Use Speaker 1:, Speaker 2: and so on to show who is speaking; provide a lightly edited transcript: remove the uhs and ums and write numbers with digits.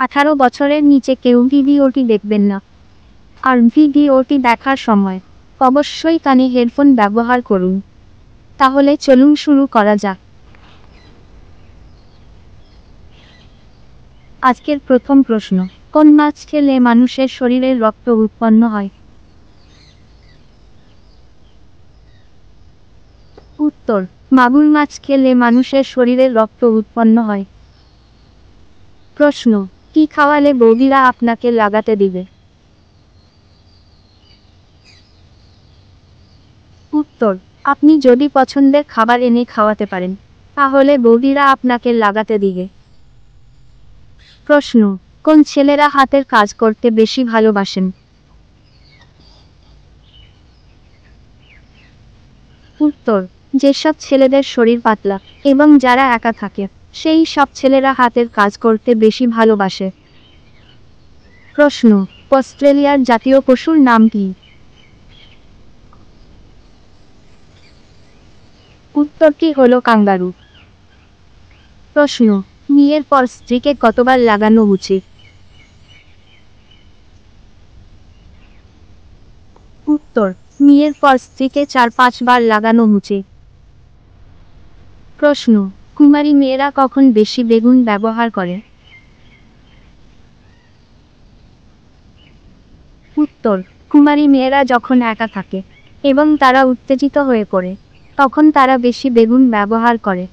Speaker 1: 18 বছরের নিচে কেউ ভিডিওটি দেখবেন না। আর ভিডিওটি দেখার সময় অবশ্যই কানে হেডফোন ব্যবহার করুন। তাহলে চলুন শুরু করা যাক। আজকের প্রথম প্রশ্ন, কোন মাছ খেলে মানুষের শরীরে রক্ত উৎপন্ন হয়? উত্তর, মাগুর মাছ খেলে মানুষের শরীরে রক্ত উৎপন্ন হয়। প্রশ্ন, কি খাওয়ালে বৌদিরা আপনাকে লাগাতে দিবে? উত্তর, আপনি যদি পছন্দের খাবার এনে খাওয়াতে পারেন, তাহলে বৌদিরা আপনাকে লাগাতে দিবে। প্রশ্ন, কোন ছেলেরা হাতের কাজ করতে বেশি ভালোবাসেন? উত্তর, যেসব ছেলেদের শরীর পাতলা এবং যারা একা থাকে, সেই সব ছেলেরা হাতের কাজ করতে বেশি ভালোবাসে। প্রশ্ন, অস্ট্রেলিয়ার জাতীয় পশুর নাম কি? উত্তরটি হলো কাঙ্গারু। প্রশ্ন, বিয়ের পর স্ত্রীকে কতবার লাগানো উচিত? উত্তর, বিয়ের পর স্ত্রীকে 4-5 বার লাগানো উচিত। প্রশ্ন, কুমারী মেয়েরা কখন বেশি বেগুন ব্যবহার করে? উত্তর, কুমারী মেয়েরা যখন একা থাকে এবং তারা উত্তেজিত হয়ে পড়ে, তখন তারা বেশি বেগুন ব্যবহার করে।